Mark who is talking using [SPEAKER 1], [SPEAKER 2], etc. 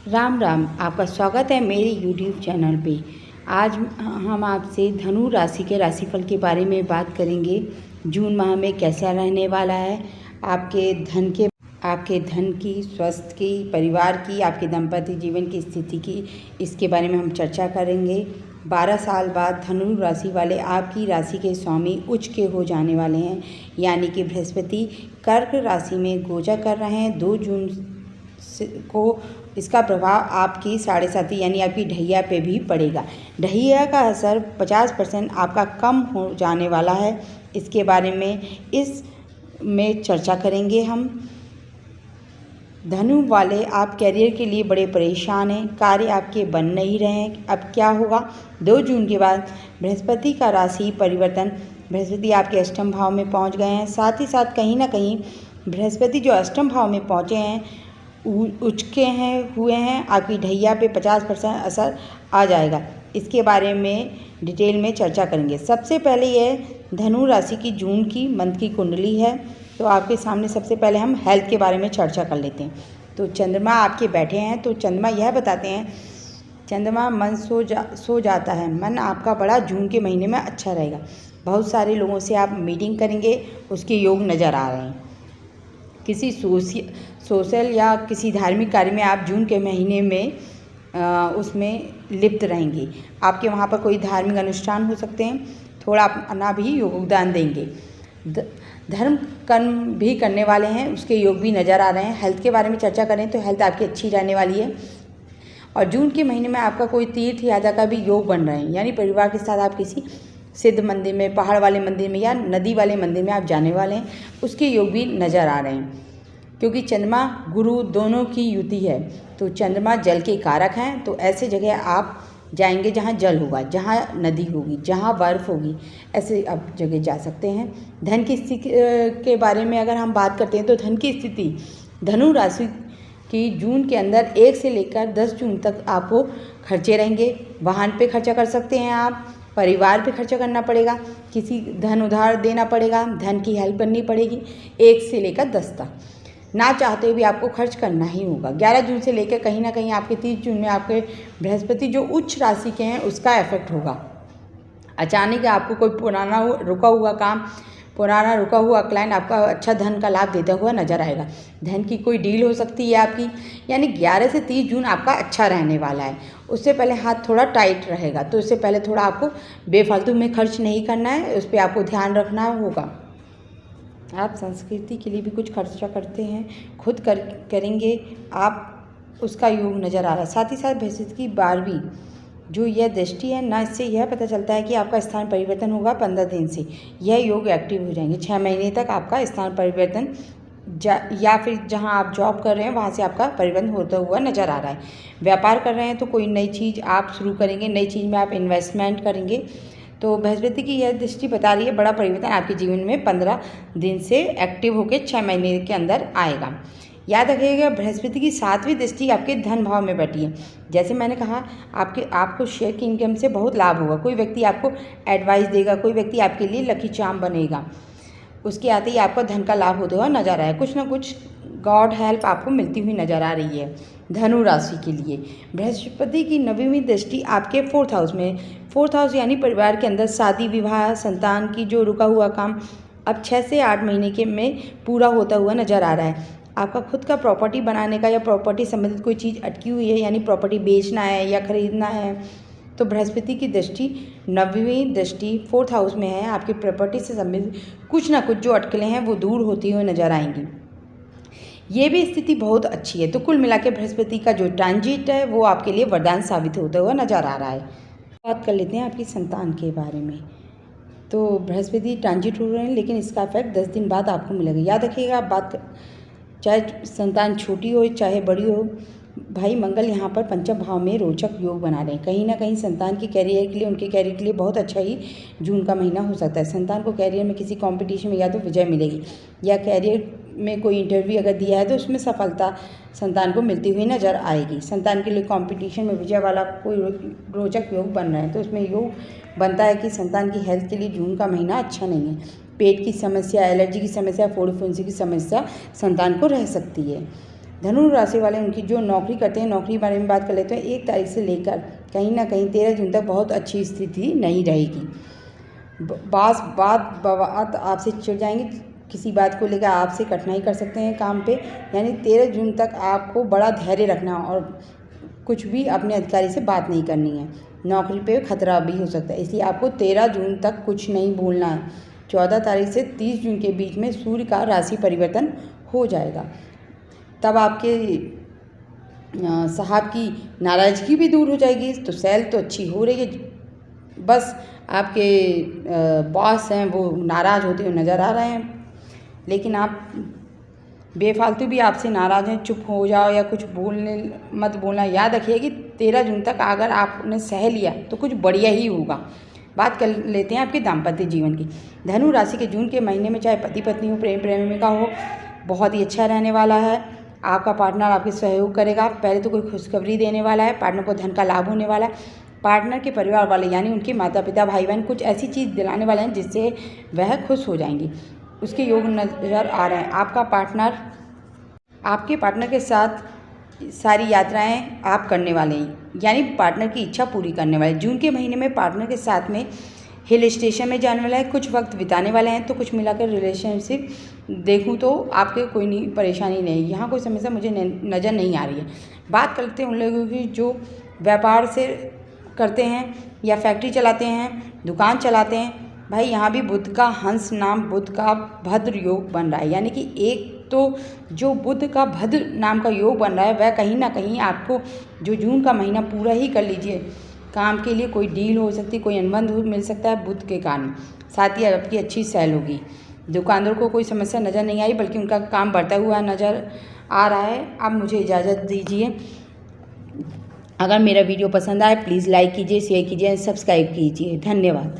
[SPEAKER 1] राम राम। आपका स्वागत है मेरे YouTube चैनल पे। आज हम आपसे धनु राशि के राशिफल के बारे में बात करेंगे। जून माह में कैसा रहने वाला है, आपके धन की, स्वास्थ्य की, परिवार की, आपके दाम्पत्य जीवन की स्थिति की, इसके बारे में हम चर्चा करेंगे। 12 साल बाद धनु राशि वाले आपकी राशि के स्वामी उच्च के हो जाने वाले हैं, यानी कि बृहस्पति कर्क राशि में गोचर कर रहे हैं। 2 जून को इसका प्रभाव आपकी 7.5 यानी आपकी ढैया पे भी पड़ेगा। ढैया का असर 50% आपका कम हो जाने वाला है। इसके बारे में इसमें चर्चा करेंगे हम। धनु वाले, आप कैरियर के लिए बड़े परेशान हैं, कार्य आपके बन नहीं रहे हैं। अब क्या होगा? 2 जून के बाद बृहस्पति का राशि परिवर्तन, बृहस्पति आपके अष्टम भाव में पहुंच गए हैं। साथ ही साथ कहीं ना कहीं बृहस्पति जो अष्टम भाव में पहुंचे हैं, उचके हुए हैं, आपकी ढैया पे 50% असर आ जाएगा। इसके बारे में डिटेल में चर्चा करेंगे। सबसे पहले यह धनु राशि की जून की मंथ की कुंडली है, तो आपके सामने सबसे पहले हम हेल्थ के बारे में चर्चा कर लेते हैं। तो चंद्रमा आपके बैठे हैं, तो चंद्रमा यह बताते हैं, चंद्रमा मन सो जाता है। मन आपका बड़ा जून के महीने में अच्छा रहेगा। बहुत सारे लोगों से आप मीटिंग करेंगे, उसके योग नज़र आ रहे हैं। किसी सोशल या किसी धार्मिक कार्य में आप जून के महीने में उसमें लिप्त रहेंगे। आपके वहाँ पर कोई धार्मिक अनुष्ठान हो सकते हैं, थोड़ा अपना भी योगदान देंगे। धर्म कर्म भी करने वाले हैं, उसके योग भी नज़र आ रहे हैं। हेल्थ के बारे में चर्चा करें तो हेल्थ आपकी अच्छी रहने वाली है। और जून के महीने में आपका कोई तीर्थ यात्रा का भी योग बन रहे हैं, यानी परिवार के साथ आप किसी सिद्ध मंदिर में, पहाड़ वाले मंदिर में या नदी वाले मंदिर में आप जाने वाले हैं, उसके योग भी नज़र आ रहे हैं। क्योंकि चंद्रमा गुरु दोनों की युति है, तो चंद्रमा जल के कारक हैं, तो ऐसे जगह आप जाएंगे जहाँ जल होगा, जहाँ नदी होगी, जहाँ बर्फ़ होगी, ऐसे आप जगह जा सकते हैं। धन की स्थिति के बारे में अगर हम बात करते हैं तो धन की स्थिति धनु राशि की जून के अंदर 1 से लेकर 10 जून तक आपको खर्चे रहेंगे। वाहन पे खर्चा कर सकते हैं आप, परिवार पे खर्चा करना पड़ेगा, किसी धन उधार देना पड़ेगा, धन की हेल्प करनी पड़ेगी। 1 से लेकर 10 तक ना चाहते भी आपको खर्च करना ही होगा। 11 जून से लेकर कहीं ना कहीं आपके 30 जून में आपके बृहस्पति जो उच्च राशि के हैं उसका इफेक्ट होगा। अचानक आपको कोई पुराना रुका हुआ क्लाइंट आपका अच्छा धन का लाभ देता हुआ नजर आएगा। धन की कोई डील हो सकती है आपकी, यानी 11 से 30 जून आपका अच्छा रहने वाला है। उससे पहले हाथ थोड़ा टाइट रहेगा, तो उससे पहले थोड़ा आपको बेफालतू में खर्च नहीं करना है, उस पर आपको ध्यान रखना होगा। आप संस्कृति के लिए भी कुछ खर्चा करते हैं, खुद करेंगे आप, उसका योग नज़र आ रहा है। साथ ही साथ बृहस्पति की 12वीं जो यह दृष्टि है ना, इससे यह पता चलता है कि आपका स्थान परिवर्तन होगा 15 दिन से। यह योग एक्टिव हो जाएंगे। 6 महीने तक आपका स्थान परिवर्तन या फिर जहां आप जॉब कर रहे हैं वहां से आपका परिवर्तन होता हुआ नज़र आ रहा है। व्यापार कर रहे हैं तो कोई नई चीज़ आप शुरू करेंगे, नई चीज़ में आप इन्वेस्टमेंट करेंगे। तो बृहस्पति की यह दृष्टि बता रही है बड़ा परिवर्तन आपके जीवन में 15 दिन से एक्टिव होकर 6 महीने के अंदर आएगा। याद रखिएगा, बृहस्पति की 7वीं दृष्टि आपके धन भाव में बैठी है। जैसे मैंने कहा, आपको शेयर की इनकम से बहुत लाभ होगा। कोई व्यक्ति आपको एडवाइस देगा, कोई व्यक्ति आपके लिए लकी चार्म बनेगा, उसके आते ही आपको धन का लाभ होता हुआ नजर आया। कुछ ना कुछ गॉड हेल्प आपको मिलती हुई नजर आ रही है धनु राशि के लिए। बृहस्पति की 9वीं दृष्टि आपके 4th हाउस में, 4th हाउस यानी परिवार के अंदर शादी विवाह संतान की जो रुका हुआ काम अब 6 से 8 महीने के में पूरा होता हुआ नजर आ रहा है। आपका खुद का प्रॉपर्टी बनाने का या प्रॉपर्टी संबंधित कोई चीज़ अटकी हुई है, यानी प्रॉपर्टी बेचना है या खरीदना है, तो बृहस्पति की दृष्टि 9वीं दृष्टि 4th हाउस में है। आपकी प्रॉपर्टी से संबंधित कुछ ना कुछ जो अटकलें हैं वो दूर होती हुई नजर आएंगी। ये भी स्थिति बहुत अच्छी है। तो कुल मिला के बृहस्पति का जो ट्रांजिट है वो आपके लिए वरदान साबित होता हुआ नजर आ रहा है। बात कर लेते हैं आपकी संतान के बारे में। तो बृहस्पति ट्रांजिट हो रहे हैं, लेकिन इसका इफेक्ट 10 दिन बाद आपको मिलेगा। याद रखिएगा, चाहे संतान छोटी हो चाहे बड़ी हो, भाई मंगल यहाँ पर पंचम भाव में रोचक योग बना रहे हैं। कहीं ना कहीं संतान के कैरियर के लिए, उनके कैरियर के लिए बहुत अच्छा ही जून का महीना हो सकता है। संतान को कैरियर में किसी कंपटीशन में या तो विजय मिलेगी, या कैरियर में कोई इंटरव्यू अगर दिया है तो उसमें सफलता संतान को मिलती हुई नजर आएगी। संतान के लिए कंपटीशन में विजय वाला कोई रोचक योग बन रहा है, तो उसमें योग बनता है कि संतान की हेल्थ के लिए जून का महीना अच्छा नहीं है। पेट की समस्या, एलर्जी की समस्या, फोड़ी फुंसी की समस्या संतान को रह सकती है। धनु राशि वाले उनकी जो नौकरी करते हैं, नौकरी के बारे में बात कर लेते हैं। 1 तारीख से लेकर कहीं ना कहीं 13 जून तक बहुत अच्छी स्थिति नहीं रहेगी। बात आपसे चिढ़ जाएंगे, किसी बात को लेकर आपसे कठिनाई कर सकते हैं काम पे। यानी 13 जून तक आपको बड़ा धैर्य रखना और कुछ भी अपने अधिकारी से बात नहीं करनी है। नौकरी पे खतरा भी हो सकता है, इसलिए आपको 13 जून तक कुछ नहीं बोलना है। 14 तारीख से 30 जून के बीच में सूर्य का राशि परिवर्तन हो जाएगा, तब आपके साहब की नाराज़गी भी दूर हो जाएगी। तो सेल तो अच्छी हो रही है, बस आपके बॉस हैं वो नाराज़ होते हुए नज़र आ रहे हैं, लेकिन आप बेफालतू भी आपसे नाराज़ हैं, चुप हो जाओ या कुछ मत बोलना। याद रखिए कि 13 जून तक अगर आपने सह लिया तो कुछ बढ़िया ही होगा। बात कर लेते हैं आपके दाम्पत्य जीवन की। धनु राशि के जून के महीने में चाहे पति पत्नी हो, प्रेम प्रेमिका हो, बहुत ही अच्छा रहने वाला है। आपका पार्टनर आपके सहयोग करेगा। पहले तो कोई खुशखबरी देने वाला है, पार्टनर को धन का लाभ होने वाला है। पार्टनर के परिवार वाले यानी उनके माता पिता भाई बहन कुछ ऐसी चीज़ दिलाने वाले हैं जिससे वह खुश हो जाएंगी, उसके योग नज़र आ रहे हैं। आपके पार्टनर के साथ सारी यात्राएं आप करने वाले हैं, यानी पार्टनर की इच्छा पूरी करने वाले। जून के महीने में पार्टनर के साथ में हिल स्टेशन में जाने वाला है, कुछ वक्त बिताने वाले हैं। तो कुछ मिलाकर रिलेशनशिप देखूं तो आपके कोई नहीं परेशानी नहीं, यहाँ कोई समस्या मुझे नज़र नहीं आ रही है। बात करते हैं उन लोगों की जो व्यापार से करते हैं या फैक्ट्री चलाते हैं, दुकान चलाते हैं। भाई यहाँ भी बुध का हंस नाम बुध का भद्र योग बन रहा है, यानी कि एक तो जो बुध का भद्र नाम का योग बन रहा है वह कहीं ना कहीं आपको जो जून का महीना पूरा ही कर लीजिए, काम के लिए कोई डील हो सकती है, कोई अनुबंध मिल सकता है बुध के कारण। साथ ही आपकी अच्छी सेल होगी। दुकानदार को कोई समस्या नज़र नहीं आई, बल्कि उनका काम बढ़ता हुआ नज़र आ रहा है। अब मुझे इजाज़त दीजिए। अगर मेरा वीडियो पसंद आए प्लीज़ लाइक कीजिए, शेयर कीजिए, सब्सक्राइब कीजिए। धन्यवाद।